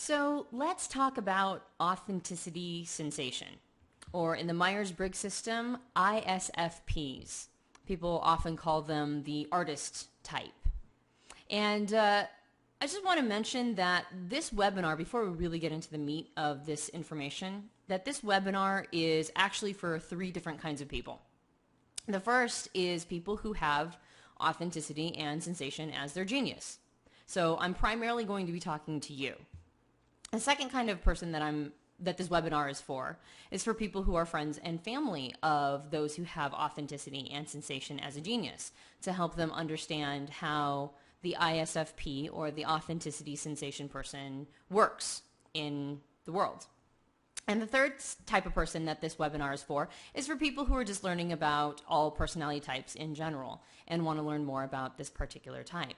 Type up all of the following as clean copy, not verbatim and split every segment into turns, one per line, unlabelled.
So let's talk about authenticity sensation, or in the Myers-Briggs system, ISFPs. People often call them the artist type. And I just want to mention that this webinar, before we really get into the meat of this information, that this webinar is actually for three different kinds of people. The first is people who have authenticity and sensation as their genius. So I'm primarily going to be talking to you. The second kind of person that this webinar is for people who are friends and family of those who have authenticity and sensation as a genius, to help them understand how the ISFP, or the authenticity sensation person, works in the world. And the third type of person that this webinar is for people who are just learning about all personality types in general and want to learn more about this particular type.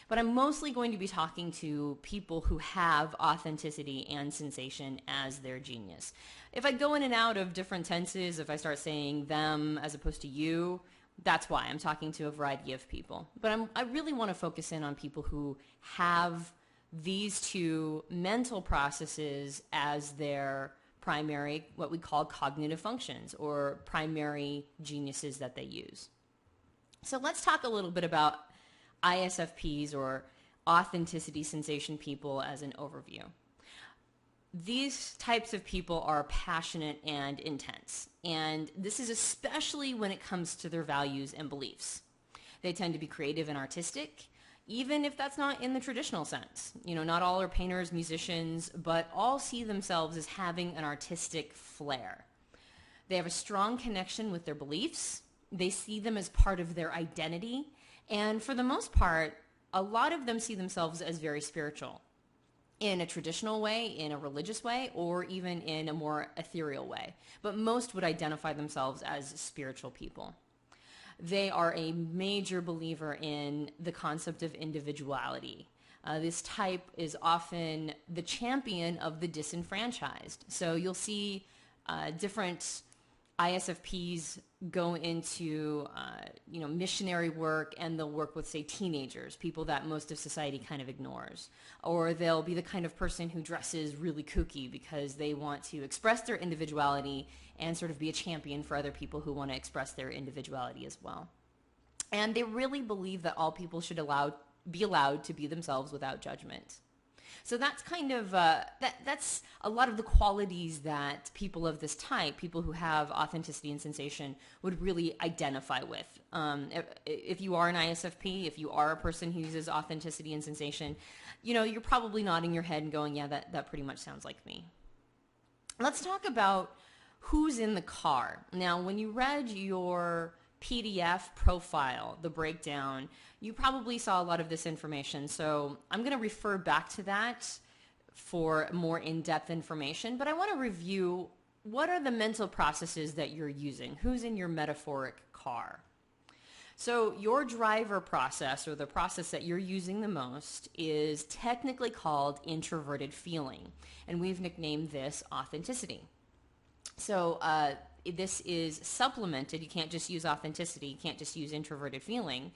But I'm mostly going to be talking to people who have authenticity and sensation as their genius. If I go in and out of different tenses, if I start saying them as opposed to you, that's why I'm talking to a variety of people. But I really want to focus in on people who have these two mental processes as their primary, what we call cognitive functions, or primary geniuses that they use. So let's talk a little bit about ISFPs, or authenticity sensation people, as an overview. These types of people are passionate and intense, and this is especially when it comes to their values and beliefs. They tend to be creative and artistic, even if that's not in the traditional sense. You know, not all are painters, musicians, but all see themselves as having an artistic flair. They have a strong connection with their beliefs. They see them as part of their identity, and for the most part, a lot of them see themselves as very spiritual, in a traditional way, in a religious way, or even in a more ethereal way. But most would identify themselves as spiritual people. They are a major believer in the concept of individuality. This type is often the champion of the disenfranchised. So you'll see different ISFPs go into missionary work, and they'll work with, say, teenagers, people that most of society kind of ignores. Or they'll be the kind of person who dresses really kooky because they want to express their individuality and sort of be a champion for other people who want to express their individuality as well. And they really believe that all people should be allowed to be themselves without judgment. So that's kind of, that's a lot of the qualities that people of this type, people who have authenticity and sensation, would really identify with. If you are an ISFP, if you are a person who uses authenticity and sensation, you're probably nodding your head and going, yeah, that pretty much sounds like me. Let's talk about who's in the car. Now, when you read your PDF profile, the breakdown, you probably saw a lot of this information. So I'm going to refer back to that for more in-depth information, but I want to review what are the mental processes that you're using. Who's in your metaphoric car? So your driver process, or the process that you're using the most, is technically called introverted feeling, and we've nicknamed this authenticity. So this is supplemented. You can't just use authenticity. You can't just use introverted feeling.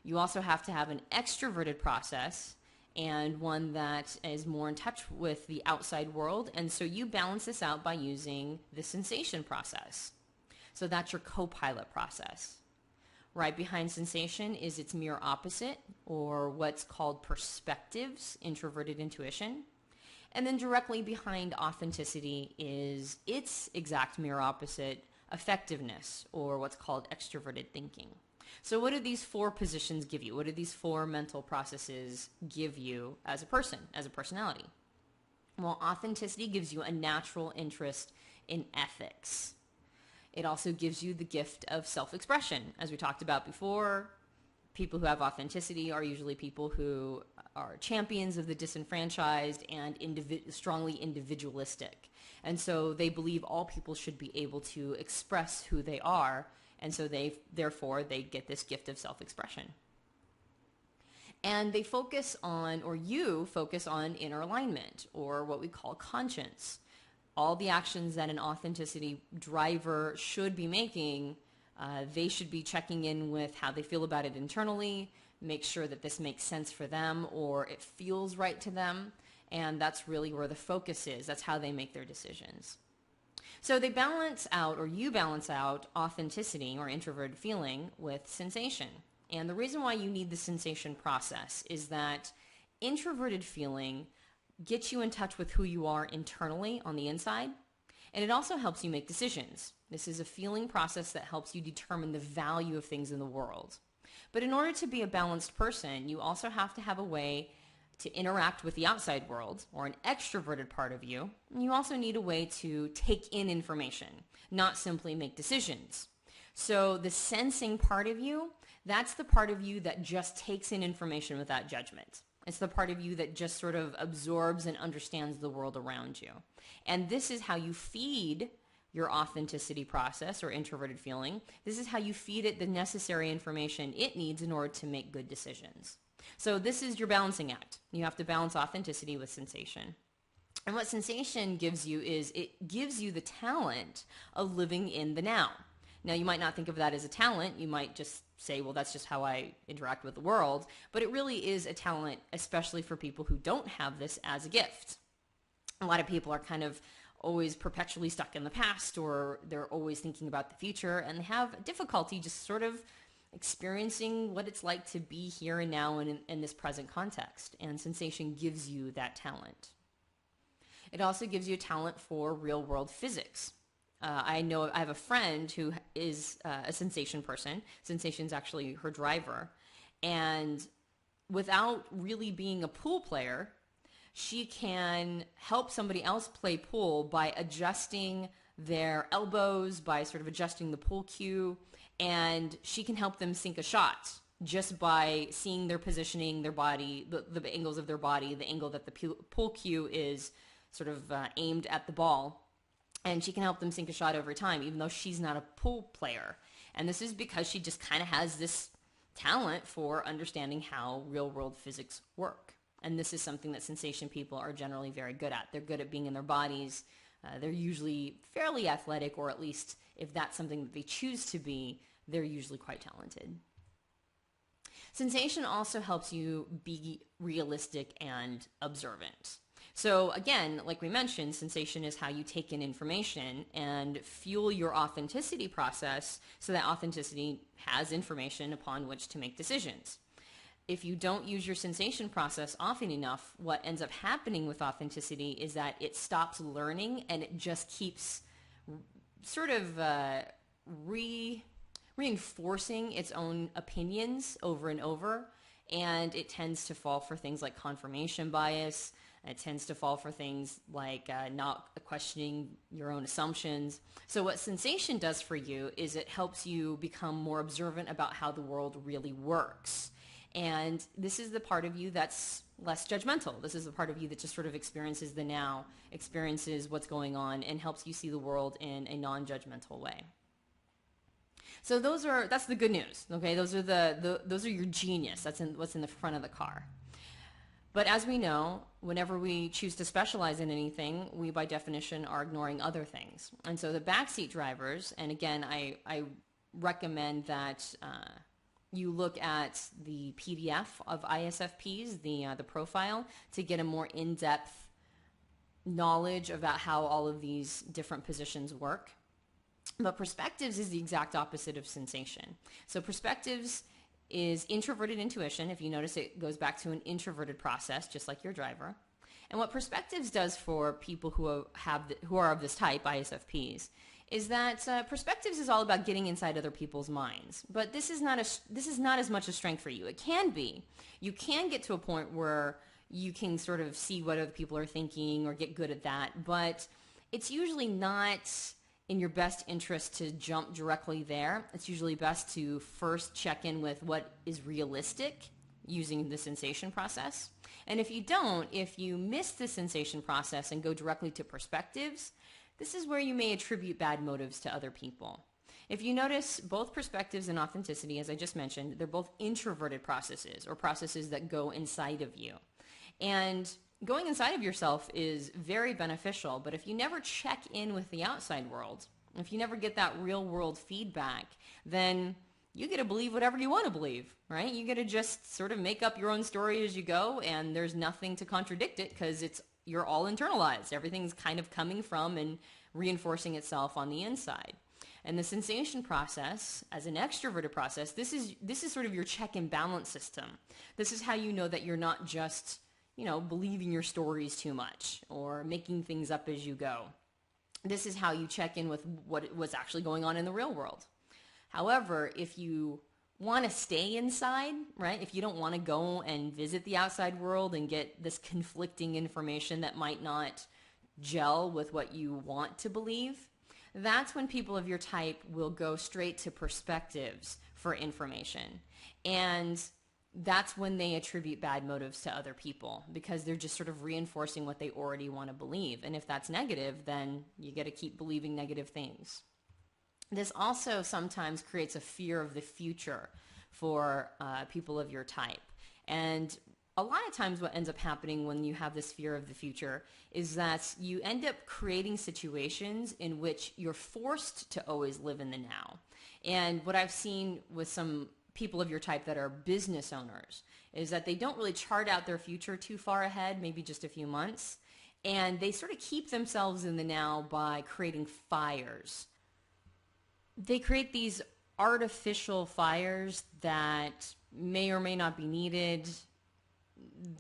You also have to have an extroverted process, and one that is more in touch with the outside world. And so you balance this out by using the sensation process. So that's your co-pilot process. Right behind sensation is its mirror opposite, or what's called perspectives, introverted intuition. And then directly behind authenticity is its exact mirror opposite, effectiveness, or what's called extroverted thinking. So what do these four positions give you? What do these four mental processes give you as a person, as a personality? Well, authenticity gives you a natural interest in ethics. It also gives you the gift of self-expression. As we talked about before, people who have authenticity are usually people who are champions of the disenfranchised and strongly individualistic. And so they believe all people should be able to express who they are, and so therefore they get this gift of self-expression. And they focus on, or you focus on, inner alignment, or what we call conscience. All the actions that an authenticity driver should be making, they should be checking in with how they feel about it internally, make sure that this makes sense for them or it feels right to them, And that's really where the focus is. That's how they make their decisions. So they balance out, or you balance out, authenticity or introverted feeling with sensation. And the reason why you need the sensation process is that introverted feeling gets you in touch with who you are internally on the inside, and it also helps you make decisions. This is a feeling process that helps you determine the value of things in the world. But in order to be a balanced person, you also have to have a way to interact with the outside world, or an extroverted part of you. And you also need a way to take in information, not simply make decisions. So the sensing part of you, that's the part of you that just takes in information without judgment. It's the part of you that just sort of absorbs and understands the world around you. And this is how you feed your authenticity process or introverted feeling. This is how you feed it the necessary information it needs in order to make good decisions. So this is your balancing act. You have to balance authenticity with sensation. And what sensation gives you is it gives you the talent of living in the now. Now, you might not think of that as a talent. You might just say, well, that's just how I interact with the world. But it really is a talent, especially for people who don't have this as a gift. A lot of people are kind of always perpetually stuck in the past, or they're always thinking about the future, and they have difficulty just sort of experiencing what it's like to be here and now in this present context. And sensation gives you that talent. It also gives you a talent for real world physics. I know I have a friend who is a sensation person. Sensation's actually her driver. And without really being a pool player, she can help somebody else play pool by adjusting their elbows, by sort of adjusting the pool cue, and she can help them sink a shot just by seeing their positioning, their body, the angles of their body, the angle that the pool cue is sort of aimed at the ball. And she can help them sink a shot over time, even though she's not a pool player. And this is because she just kind of has this talent for understanding how real-world physics work. And this is something that sensation people are generally very good at. They're good at being in their bodies. They're usually fairly athletic, or at least if that's something that they choose to be, they're usually quite talented. Sensation also helps you be realistic and observant. So again, like we mentioned, sensation is how you take in information and fuel your authenticity process so that authenticity has information upon which to make decisions. If you don't use your sensation process often enough, what ends up happening with authenticity is that it stops learning and it just keeps sort of reinforcing its own opinions over and over, and it tends to fall for things like confirmation bias. It tends to fall for things like not questioning your own assumptions. So what sensation does for you is it helps you become more observant about how the world really works. And this is the part of you that's less judgmental. This is the part of you that just sort of experiences the now, experiences what's going on, and helps you see the world in a non-judgmental way. So that's the good news. Okay, those are those are your genius. That's what's in the front of the car. But as we know, whenever we choose to specialize in anything, we by definition are ignoring other things. And so the backseat drivers, and again, I recommend that you look at the PDF of ISFPs, the profile, to get a more in-depth knowledge about how all of these different positions work. But perspectives is the exact opposite of sensation. So perspectives is introverted intuition. If you notice, it goes back to an introverted process, just like your driver. And what perspectives does for people who are of this type, ISFPs, is that perspectives is all about getting inside other people's minds. But this is not as much a strength for you. It can be. You can get to a point where you can sort of see what other people are thinking or get good at that, but it's usually not in your best interest to jump directly there. It's usually best to first check in with what is realistic using the sensation process. And if you miss the sensation process and go directly to perspectives, this is where you may attribute bad motives to other people. If you notice, both perspectives and authenticity, as I just mentioned, they're both introverted processes, or processes that go inside of you. And going inside of yourself is very beneficial, but if you never check in with the outside world, if you never get that real world feedback, then you get to believe whatever you want to believe, right? You get to just sort of make up your own story as you go, and there's nothing to contradict it because you're all internalized. Everything's kind of coming from and reinforcing itself on the inside. And the sensation process, as an extroverted process, this is sort of your check and balance system. This is how you know that you're not just, believing your stories too much or making things up as you go. This is how you check in with what's actually going on in the real world. However, if you want to stay inside, right? If you don't want to go and visit the outside world and get this conflicting information that might not gel with what you want to believe, that's when people of your type will go straight to perspectives for information. And that's when they attribute bad motives to other people because they're just sort of reinforcing what they already want to believe. And if that's negative, then you got to keep believing negative things. This also sometimes creates a fear of the future for people of your type. And a lot of times what ends up happening when you have this fear of the future is that you end up creating situations in which you're forced to always live in the now. And what I've seen with some people of your type that are business owners is that they don't really chart out their future too far ahead, maybe just a few months. And they sort of keep themselves in the now by creating fires. They create these artificial fires that may or may not be needed.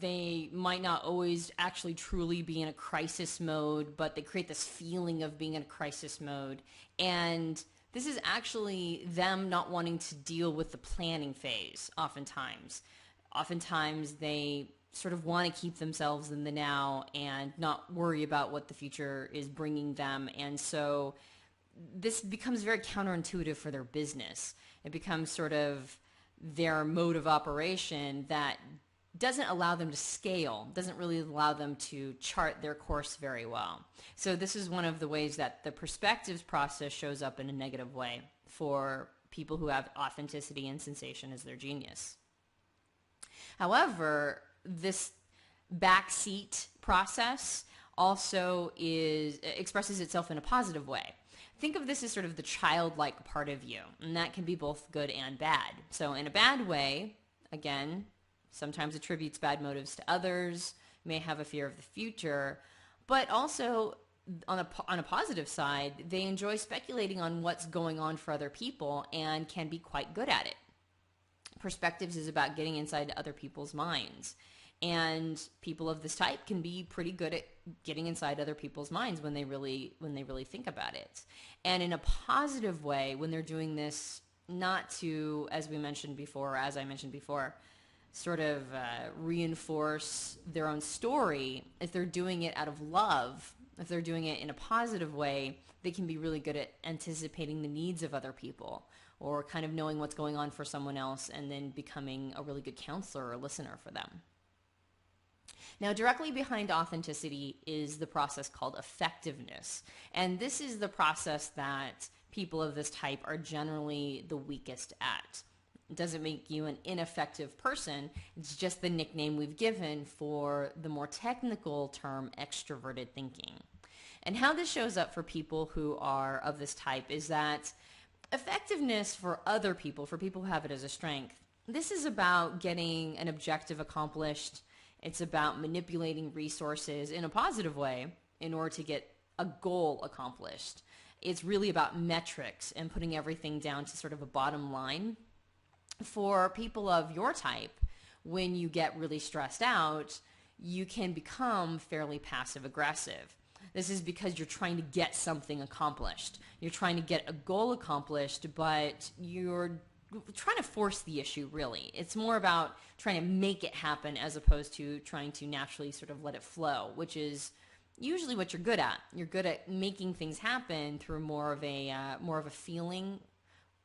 They might not always actually truly be in a crisis mode, but they create this feeling of being in a crisis mode. And this is actually them not wanting to deal with the planning phase oftentimes. Oftentimes they sort of want to keep themselves in the now and not worry about what the future is bringing them. And so this becomes very counterintuitive for their business. It becomes sort of their mode of operation that doesn't allow them to scale, doesn't really allow them to chart their course very well. So this is one of the ways that the perspectives process shows up in a negative way for people who have authenticity and sensation as their genius. However, this backseat process also expresses itself in a positive way. Think of this as sort of the childlike part of you, and that can be both good and bad. So in a bad way, again, sometimes attributes bad motives to others, may have a fear of the future, but also on a positive side, they enjoy speculating on what's going on for other people and can be quite good at it. Perspectives is about getting inside other people's minds. And people of this type can be pretty good at getting inside other people's minds when they really think about it. And in a positive way, when they're doing this, not to, as I mentioned before, sort of reinforce their own story. If they're doing it out of love, if they're doing it in a positive way, they can be really good at anticipating the needs of other people or kind of knowing what's going on for someone else and then becoming a really good counselor or listener for them. Now, directly behind authenticity is the process called effectiveness. And this is the process that people of this type are generally the weakest at. It doesn't make you an ineffective person. It's just the nickname we've given for the more technical term extroverted thinking. And how this shows up for people who are of this type is that effectiveness for other people, for people who have it as a strength, this is about getting an objective accomplished. It's about manipulating resources in a positive way in order to get a goal accomplished. It's really about metrics and putting everything down to sort of a bottom line. For people of your type, when you get really stressed out, you can become fairly passive aggressive. This is because you're trying to get something accomplished. You're trying to get a goal accomplished, but you're trying to force the issue, really. It's more about trying to make it happen as opposed to trying to naturally sort of let it flow, which is usually what you're good at. You're good at making things happen through more of a feeling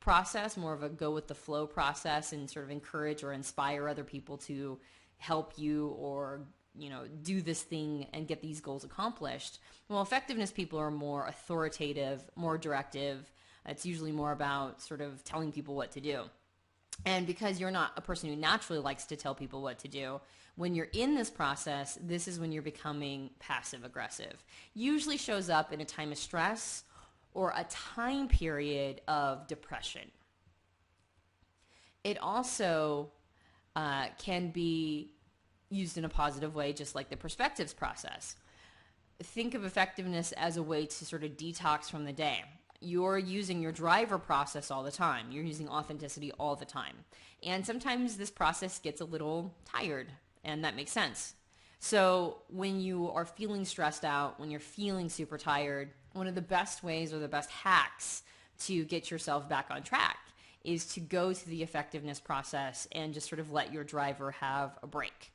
process, more of a go with the flow process, and sort of encourage or inspire other people to help you or do this thing and get these goals accomplished. Well, effectiveness people are more authoritative, more directive. It's usually more about sort of telling people what to do. And because you're not a person who naturally likes to tell people what to do, when you're in this process, this is when you're becoming passive aggressive. Usually shows up in a time of stress or a time period of depression. It also can be used in a positive way, just like the perspectives process. Think of effectiveness as a way to sort of detox from the day. You're using your driver process all the time. You're using authenticity all the time. And sometimes this process gets a little tired, and that makes sense. So when you are feeling stressed out, when you're feeling super tired, one of the best ways or the best hacks to get yourself back on track is to go to the effectiveness process and just sort of let your driver have a break.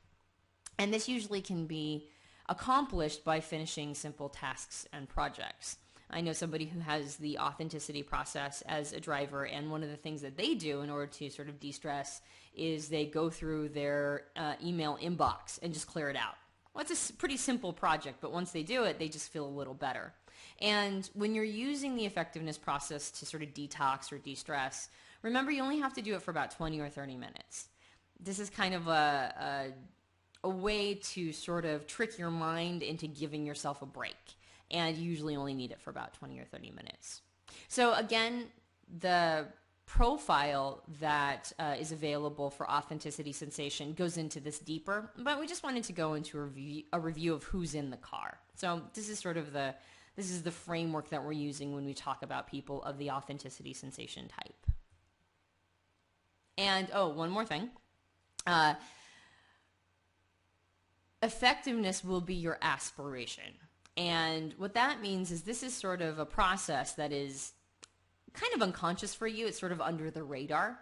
And this usually can be accomplished by finishing simple tasks and projects. I know somebody who has the authenticity process as a driver, and one of the things that they do in order to sort of de-stress is they go through their email inbox and just clear it out. Well, it's a pretty simple project, but once they do it, they just feel a little better. And when you're using the effectiveness process to sort of detox or de-stress, remember you only have to do it for about 20 or 30 minutes. This is kind of a way to sort of trick your mind into giving yourself a break. And you usually only need it for about 20 or 30 minutes. So again, the profile that is available for authenticity sensation goes into this deeper, but we just wanted to go into a review of who's in the car. So this is sort of the framework that we're using when we talk about people of the authenticity sensation type. And one more thing. Effectiveness will be your aspiration. And what that means is this is sort of a process that is kind of unconscious for you. It's sort of under the radar.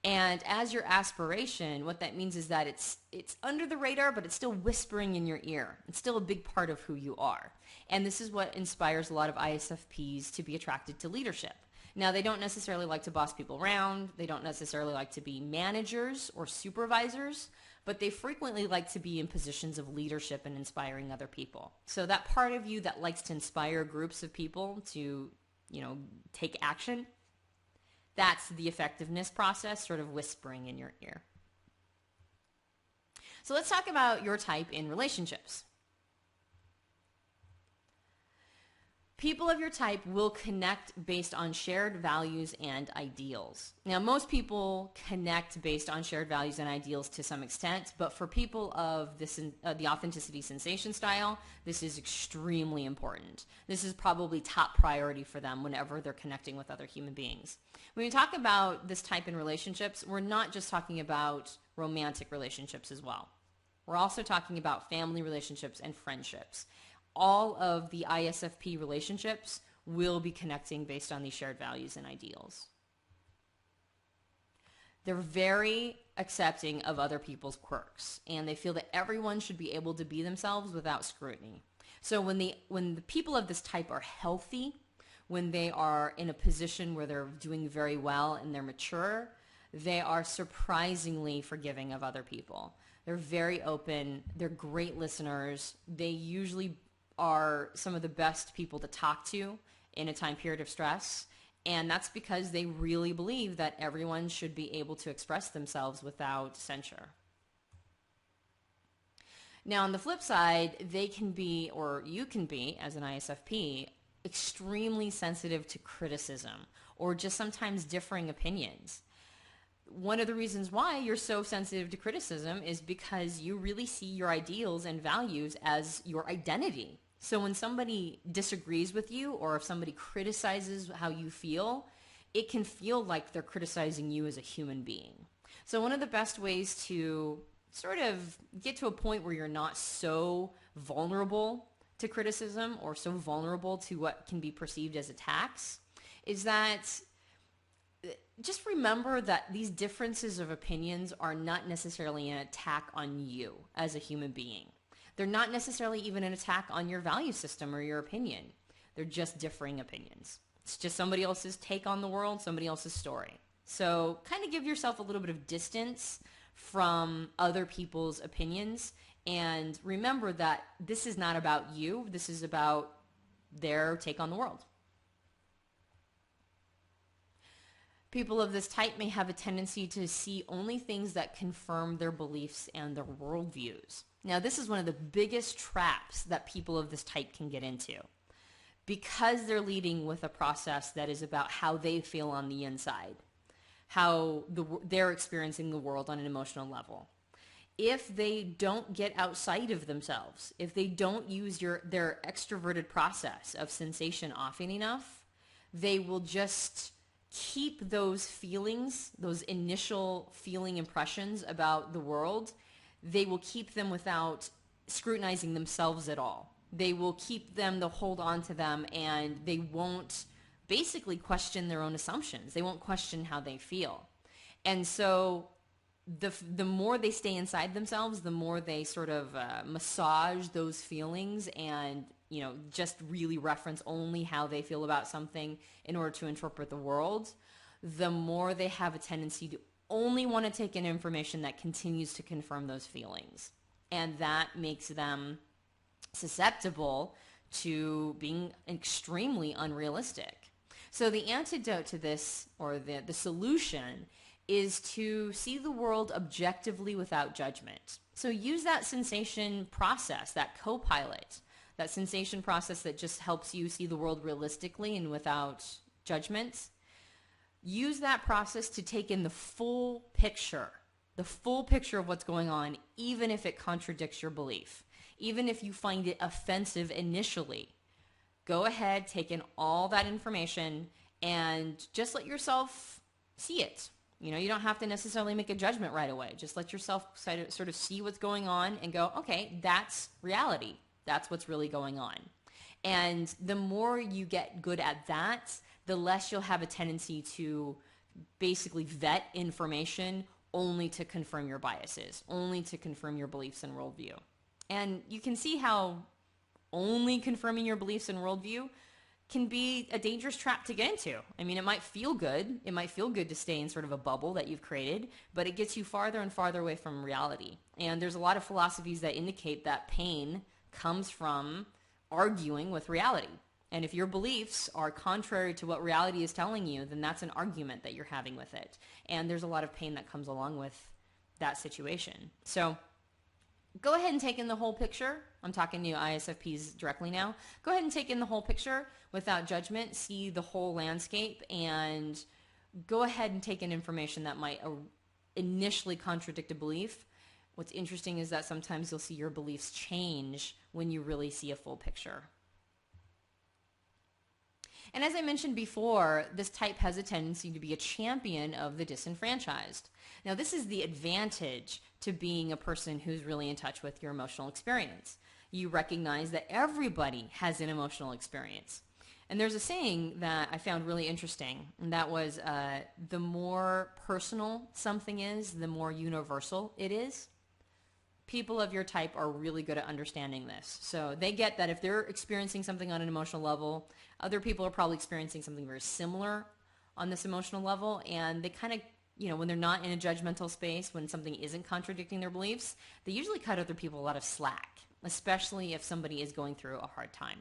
And as your aspiration, what that means is that it's under the radar, but it's still whispering in your ear. It's still a big part of who you are. And this is what inspires a lot of ISFPs to be attracted to leadership. Now, they don't necessarily like to boss people around. They don't necessarily like to be managers or supervisors, but they frequently like to be in positions of leadership and inspiring other people. So that part of you that likes to inspire groups of people to, take action, that's the effectiveness process sort of whispering in your ear. So let's talk about your type in relationships. People of your type will connect based on shared values and ideals. Now, most people connect based on shared values and ideals to some extent, but for people of the authenticity sensation style, this is extremely important. This is probably top priority for them whenever they're connecting with other human beings. When we talk about this type in relationships, we're not just talking about romantic relationships as well. We're also talking about family relationships and friendships. All of the ISFP relationships will be connecting based on these shared values and ideals. They're very accepting of other people's quirks, and they feel that everyone should be able to be themselves without scrutiny. So when the people of this type are healthy, when they are in a position where they're doing very well and they're mature, they are surprisingly forgiving of other people. They're very open. They're great listeners. They usually are some of the best people to talk to in a time period of stress. And that's because they really believe that everyone should be able to express themselves without censure. Now, on the flip side, they can be, or you can be, as an ISFP, extremely sensitive to criticism or just sometimes differing opinions. One of the reasons why you're so sensitive to criticism is because you really see your ideals and values as your identity. So when somebody disagrees with you, or if somebody criticizes how you feel, it can feel like they're criticizing you as a human being. So one of the best ways to sort of get to a point where you're not so vulnerable to criticism or so vulnerable to what can be perceived as attacks is that just remember that these differences of opinions are not necessarily an attack on you as a human being. They're not necessarily even an attack on your value system or your opinion. They're just differing opinions. It's just somebody else's take on the world, somebody else's story. So kind of give yourself a little bit of distance from other people's opinions, and remember that this is not about you. This is about their take on the world. People of this type may have a tendency to see only things that confirm their beliefs and their worldviews. Now, this is one of the biggest traps that people of this type can get into because they're leading with a process that is about how they feel on the inside. how they're experiencing the world on an emotional level. If they don't get outside of themselves, if they don't use their extroverted process of sensation often enough, they will just keep those feelings, those initial feeling impressions about the world, they will keep them without scrutinizing themselves at all. They will keep them, they'll hold on to them, and they won't basically question their own assumptions. They won't question how they feel. And so the more they stay inside themselves, the more they sort of massage those feelings and, you know, just really reference only how they feel about something in order to interpret the world, the more they have a tendency to only want to take in information that continues to confirm those feelings. And that makes them susceptible to being extremely unrealistic. So the antidote to this, or the solution, is to see the world objectively without judgment. So use that sensation process, that co-pilot, that sensation process that just helps you see the world realistically and without judgments. Use that process to take in the full picture of what's going on, even if it contradicts your belief, even if you find it offensive initially. Go ahead, take in all that information, and just let yourself see it. You know, you don't have to necessarily make a judgment right away. Just let yourself sort of see what's going on and go, okay, that's reality. That's what's really going on. And the more you get good at that, the less you'll have a tendency to basically vet information only to confirm your biases, only to confirm your beliefs and worldview. And you can see how only confirming your beliefs and worldview can be a dangerous trap to get into. I mean, it might feel good. It might feel good to stay in sort of a bubble that you've created, but it gets you farther and farther away from reality. And there's a lot of philosophies that indicate that pain comes from arguing with reality. And if your beliefs are contrary to what reality is telling you, then that's an argument that you're having with it. And there's a lot of pain that comes along with that situation. So go ahead and take in the whole picture. I'm talking to ISFPs directly now. Go ahead and take in the whole picture without judgment. See the whole landscape and go ahead and take in information that might initially contradict a belief. What's interesting is that sometimes you'll see your beliefs change when you really see a full picture. And as I mentioned before, this type has a tendency to be a champion of the disenfranchised. Now, this is the advantage to being a person who's really in touch with your emotional experience. You recognize that everybody has an emotional experience. And there's a saying that I found really interesting, and that was the more personal something is, the more universal it is. People of your type are really good at understanding this. So they get that if they're experiencing something on an emotional level, other people are probably experiencing something very similar on this emotional level, and they kind of, you know, when they're not in a judgmental space, when something isn't contradicting their beliefs, they usually cut other people a lot of slack, especially if somebody is going through a hard time.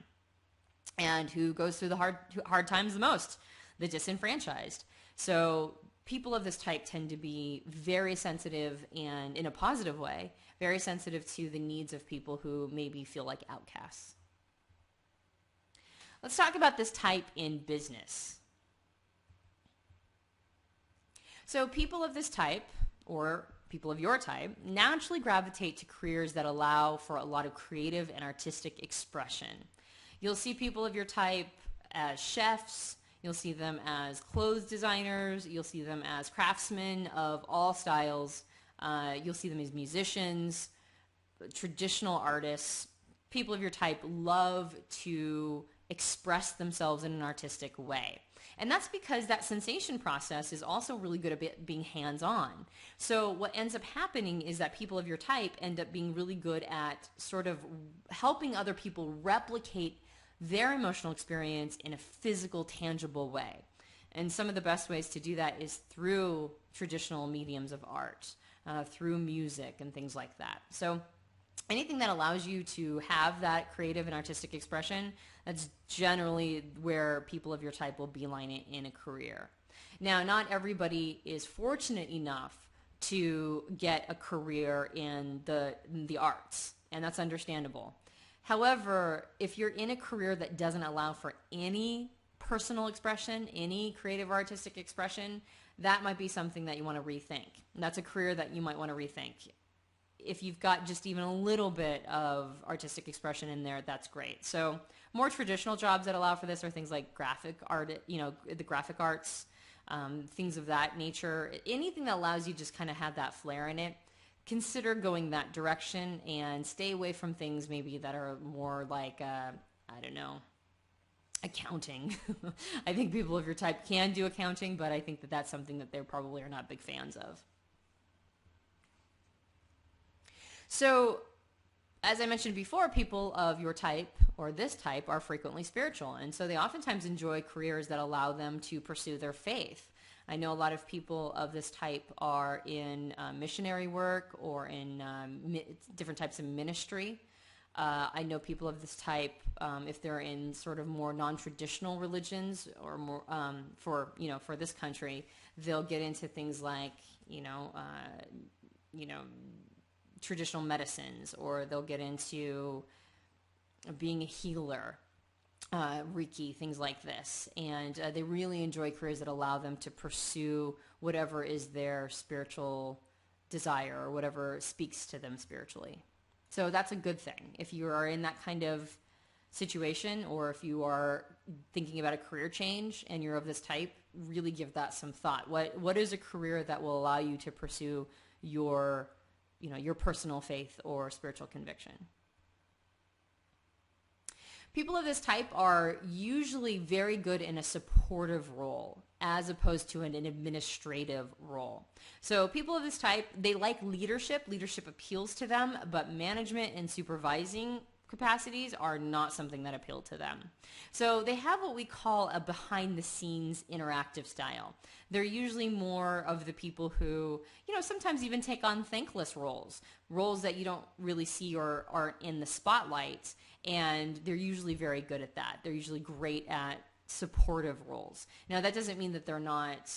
And who goes through the hard times the most? The disenfranchised. So people of this type tend to be very sensitive, and in a positive way, very sensitive to the needs of people who maybe feel like outcasts. Let's talk about this type in business. So people of this type, or people of your type, naturally gravitate to careers that allow for a lot of creative and artistic expression. You'll see people of your type as chefs. You'll see them as clothes designers. You'll see them as craftsmen of all styles. You'll see them as musicians, traditional artists. People of your type love to express themselves in an artistic way. And that's because that sensation process is also really good at being hands-on. So what ends up happening is that people of your type end up being really good at sort of helping other people replicate their emotional experience in a physical, tangible way. And some of the best ways to do that is through traditional mediums of art, through music and things like that. So anything that allows you to have that creative and artistic expression, that's generally where people of your type will beeline it in a career. Now, not everybody is fortunate enough to get a career in the arts, and that's understandable. However, if you're in a career that doesn't allow for any personal expression, any creative or artistic expression, that might be something that you want to rethink. That's a career that you might want to rethink. If you've got just even a little bit of artistic expression in there, that's great. So more traditional jobs that allow for this are things like graphic art, the graphic arts, things of that nature. Anything that allows you to just kind of have that flair in it. Consider going that direction and stay away from things maybe that are more like, I don't know, accounting. I think people of your type can do accounting, but I think that that's something that they probably are not big fans of. So, as I mentioned before, people of your type or this type are frequently spiritual, and so they oftentimes enjoy careers that allow them to pursue their faith. I know a lot of people of this type are in missionary work or in different types of ministry. I know people of this type, if they're in sort of more non-traditional religions or more for this country, they'll get into things like traditional medicines, or they'll get into being a healer, Reiki, things like this. And they really enjoy careers that allow them to pursue whatever is their spiritual desire or whatever speaks to them spiritually. So that's a good thing. If you are in that kind of situation, or if you are thinking about a career change and you're of this type, really give that some thought. What is a career that will allow you to pursue your personal faith or spiritual conviction? People of this type are usually very good in a supportive role as opposed to an administrative role. So people of this type, they like leadership. Leadership appeals to them, but management and supervising capacities are not something that appeal to them. So they have what we call a behind-the-scenes interactive style. They're usually more of the people who, sometimes even take on thankless roles that you don't really see or aren't in the spotlight, and they're usually very good at that. They're usually great at supportive roles. Now, that doesn't mean that they're not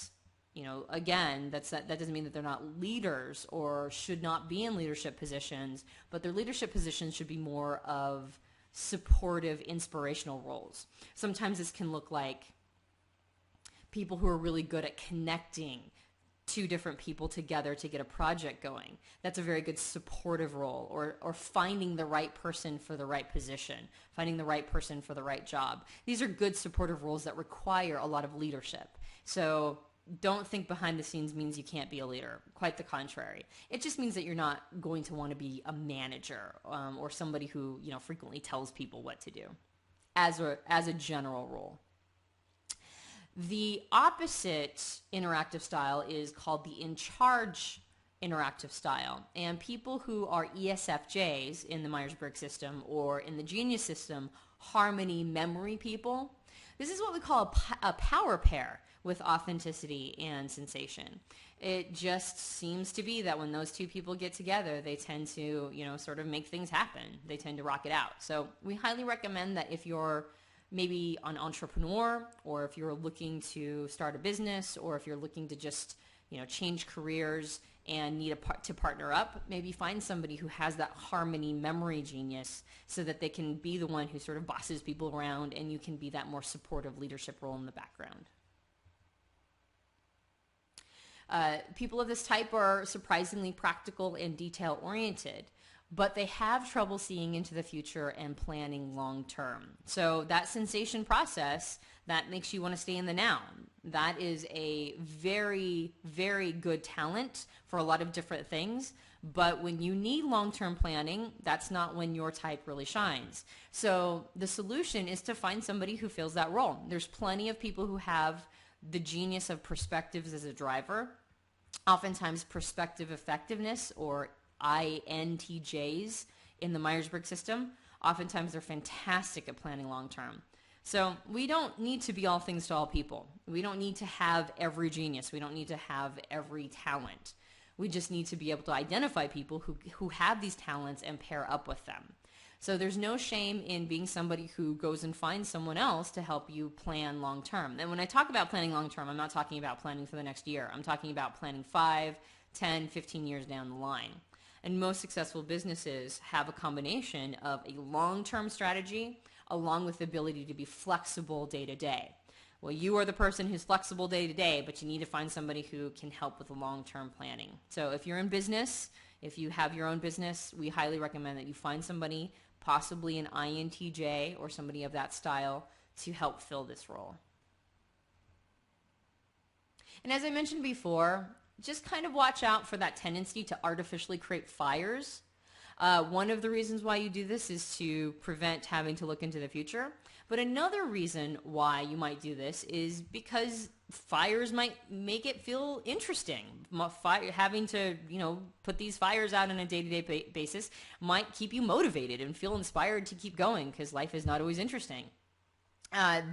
that doesn't mean that they're not leaders or should not be in leadership positions, but their leadership positions should be more of supportive, inspirational roles. Sometimes this can look like people who are really good at connecting two different people together to get a project going. That's a very good supportive role, or finding the right person for the right position, finding the right person for the right job. These are good supportive roles that require a lot of leadership. So don't think behind the scenes means you can't be a leader. Quite the contrary. It just means that you're not going to want to be a manager or somebody who frequently tells people what to do as a general rule. The opposite interactive style is called the in-charge interactive style. And people who are ESFJs in the Myers-Briggs system or in the Genius system, harmony memory people, this is what we call a power pair with authenticity and sensation. It just seems to be that when those two people get together, they tend to, sort of make things happen. They tend to rock it out. So we highly recommend that if you're maybe an entrepreneur, or if you're looking to start a business, or if you're looking to just, change careers and need to partner up, maybe find somebody who has that harmony memory genius so that they can be the one who sort of bosses people around, and you can be that more supportive leadership role in the background. People of this type are surprisingly practical and detail-oriented, but they have trouble seeing into the future and planning long-term. So that sensation process, that makes you want to stay in the now. That is a very, very good talent for a lot of different things. But when you need long-term planning, that's not when your type really shines. So the solution is to find somebody who fills that role. There's plenty of people who have the genius of perspectives as a driver. Oftentimes perspective effectiveness, or INTJs in the Myers-Briggs system, oftentimes they're fantastic at planning long-term. So we don't need to be all things to all people. We don't need to have every genius. We don't need to have every talent. We just need to be able to identify people who have these talents and pair up with them. So there's no shame in being somebody who goes and finds someone else to help you plan long-term. And when I talk about planning long-term, I'm not talking about planning for the next year. I'm talking about planning 5, 10, 15 years down the line. And most successful businesses have a combination of a long-term strategy along with the ability to be flexible day to day. Well, you are the person who's flexible day to day, but you need to find somebody who can help with the long-term planning. So if you're in business, if you have your own business, we highly recommend that you find somebody, possibly an INTJ or somebody of that style, to help fill this role. And as I mentioned before, just kind of watch out for that tendency to artificially create fires. One of the reasons why you do this is to prevent having to look into the future. But another reason why you might do this is because fires might make it feel interesting. Having to, put these fires out on a day-to-day basis might keep you motivated and feel inspired to keep going because life is not always interesting.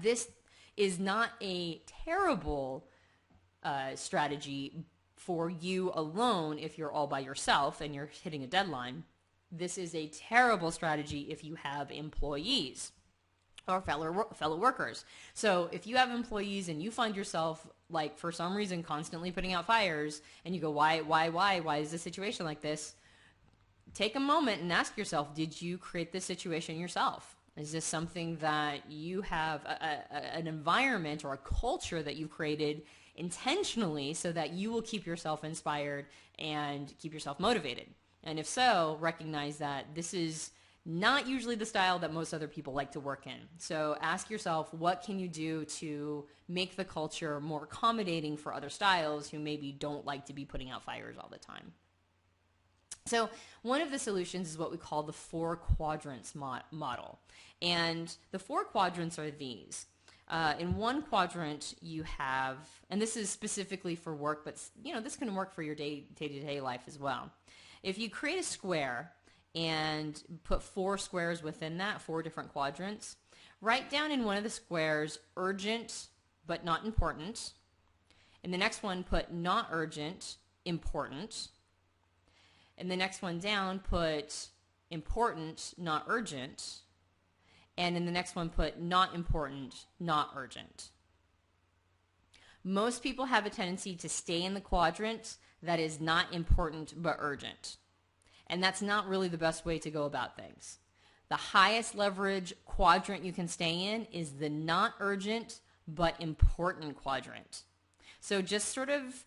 This is not a terrible strategy for you alone if you're all by yourself and you're hitting a deadline. This is a terrible strategy if you have employees or fellow workers. So if you have employees and you find yourself, like, for some reason constantly putting out fires and you go, why is this situation like this? Take a moment and ask yourself, did you create this situation yourself? Is this something that you have an environment or a culture that you've created intentionally so that you will keep yourself inspired and keep yourself motivated? And if so, recognize that this is not usually the style that most other people like to work in. So ask yourself, what can you do to make the culture more accommodating for other styles who maybe don't like to be putting out fires all the time? So one of the solutions is what we call the 4 quadrants model. And the 4 quadrants are these. In one quadrant you have, and this is specifically for work, but this can work for your day-to-day life as well. If you create a square and put 4 squares within that, 4 different quadrants, write down in one of the squares urgent but not important. In the next one, put not urgent, important. And the next one down, put important, not urgent. And in the next one, put not important, not urgent. Most people have a tendency to stay in the quadrant that is not important but urgent. And that's not really the best way to go about things. The highest leverage quadrant you can stay in is the not urgent but important quadrant. So just sort of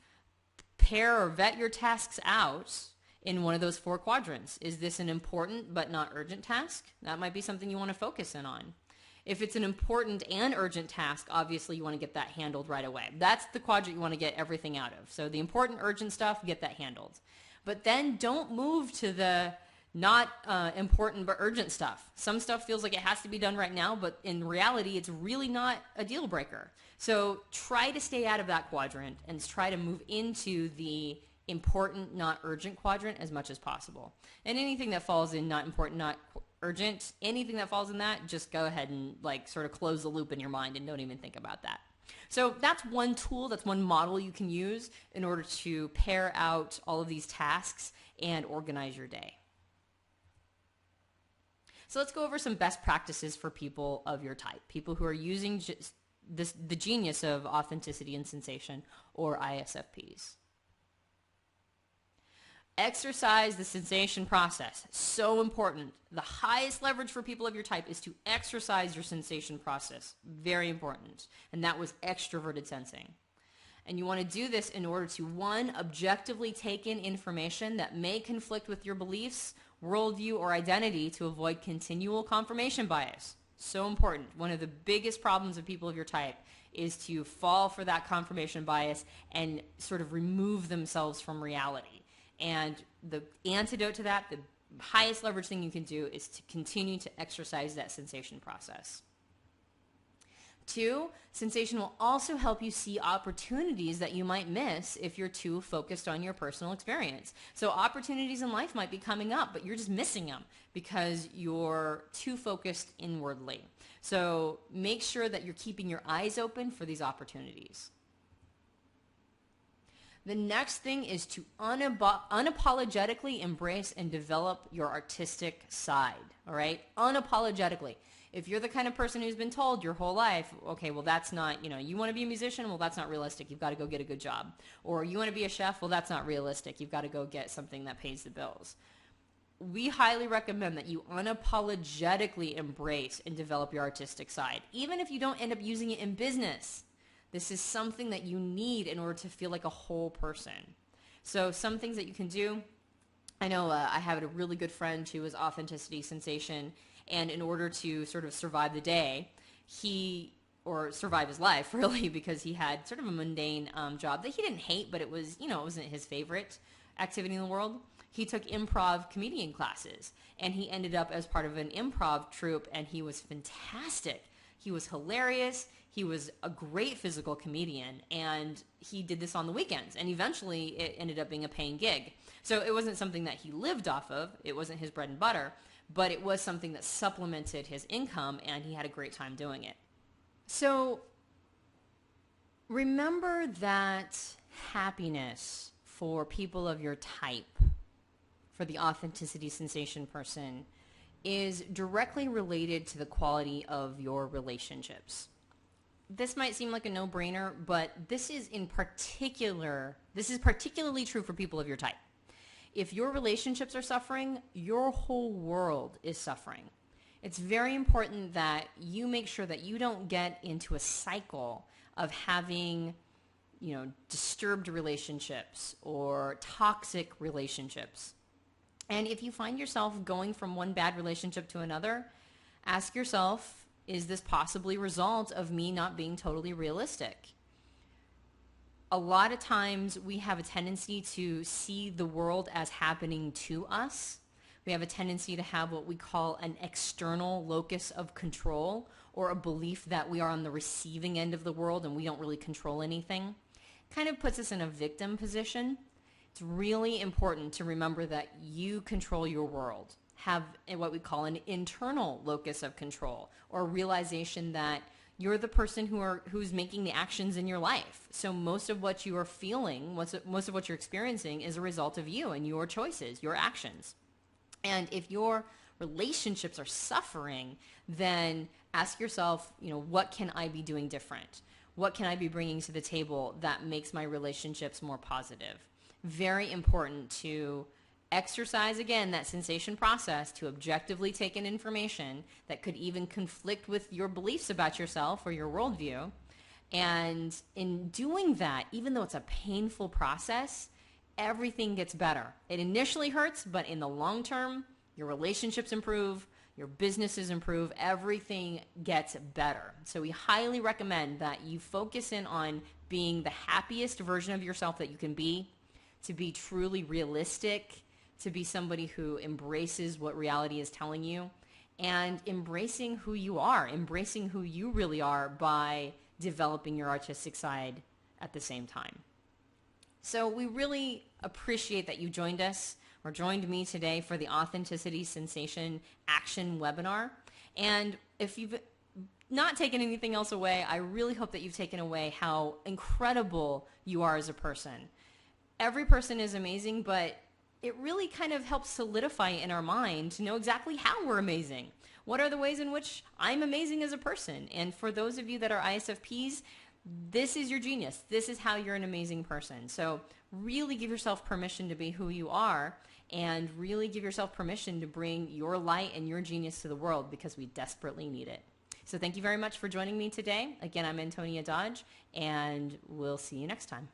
pair or vet your tasks out in one of those 4 quadrants. Is this an important but not urgent task? That might be something you want to focus in on. If it's an important and urgent task, obviously you want to get that handled right away. That's the quadrant you want to get everything out of. So the important, urgent stuff, get that handled. But then don't move to the not important but urgent stuff. Some stuff feels like it has to be done right now, but in reality, it's really not a deal breaker. So try to stay out of that quadrant and try to move into the important, not urgent quadrant as much as possible. And anything that falls in not important, not urgent, anything that falls in that, just go ahead and sort of close the loop in your mind and don't even think about that. So that's one tool, that's one model you can use in order to pair out all of these tasks and organize your day. So let's go over some best practices for people of your type, people who are using the genius of authenticity and sensation, or ISFPs. Exercise the sensation process. So important. The highest leverage for people of your type is to exercise your sensation process. Very important. And that was extroverted sensing. And you want to do this in order to, 1, objectively take in information that may conflict with your beliefs, worldview, or identity to avoid continual confirmation bias. So important. One of the biggest problems of people of your type is to fall for that confirmation bias and sort of remove themselves from reality. And the antidote to that, the highest leverage thing you can do, is to continue to exercise that sensation process. 2, sensation will also help you see opportunities that you might miss if you're too focused on your personal experience. So opportunities in life might be coming up, but you're just missing them because you're too focused inwardly. So make sure that you're keeping your eyes open for these opportunities. The next thing is to unapologetically embrace and develop your artistic side, all right? Unapologetically. If you're the kind of person who's been told your whole life, okay, well, that's not, you want to be a musician? Well, that's not realistic. You've got to go get a good job. Or you want to be a chef? Well, that's not realistic. You've got to go get something that pays the bills. We highly recommend that you unapologetically embrace and develop your artistic side, even if you don't end up using it in business. This is something that you need in order to feel like a whole person. So some things that you can do, I know I have a really good friend who is authenticity sensation, and in order to sort of survive the day, or survive his life really, because he had sort of a mundane job that he didn't hate, but it was, it wasn't his favorite activity in the world. He took improv comedian classes, and he ended up as part of an improv troupe, and he was fantastic. He was hilarious. He was a great physical comedian, and he did this on the weekends, and eventually it ended up being a paying gig. So it wasn't something that he lived off of. It wasn't his bread and butter, but it was something that supplemented his income, and he had a great time doing it. So remember that happiness for people of your type, for the authenticity sensation person, is directly related to the quality of your relationships. This might seem like a no-brainer, but this is particularly true for people of your type. If your relationships are suffering, your whole world is suffering. It's very important that you make sure that you don't get into a cycle of having, disturbed relationships or toxic relationships. And if you find yourself going from one bad relationship to another, ask yourself, is this possibly a result of me not being totally realistic? A lot of times we have a tendency to see the world as happening to us. We have a tendency to have what we call an external locus of control, or a belief that we are on the receiving end of the world and we don't really control anything. Kind of puts us in a victim position. It's really important to remember that you control your world. Have what we call an internal locus of control, or a realization that you're the person who's making the actions in your life. So most of what you are feeling, most of what you're experiencing is a result of you and your choices, your actions. And if your relationships are suffering, then ask yourself, what can I be doing different? What can I be bringing to the table that makes my relationships more positive? Very important to exercise, again, that sensation process, to objectively take in information that could even conflict with your beliefs about yourself or your worldview. And in doing that, even though it's a painful process, everything gets better. It initially hurts, but in the long term, your relationships improve, your businesses improve, everything gets better. So we highly recommend that you focus in on being the happiest version of yourself that you can be, to be truly realistic, to be somebody who embraces what reality is telling you, and embracing who you are, embracing who you really are by developing your artistic side at the same time. So we really appreciate that you joined us or joined me today for the Authenticity Sensation Action webinar. And if you've not taken anything else away, I really hope that you've taken away how incredible you are as a person. Every person is amazing, but it really kind of helps solidify in our mind to know exactly how we're amazing. What are the ways in which I'm amazing as a person? And for those of you that are ISFPs, this is your genius. This is how you're an amazing person. So really give yourself permission to be who you are, and really give yourself permission to bring your light and your genius to the world, because we desperately need it. So thank you very much for joining me today. Again, I'm Antonia Dodge, and we'll see you next time.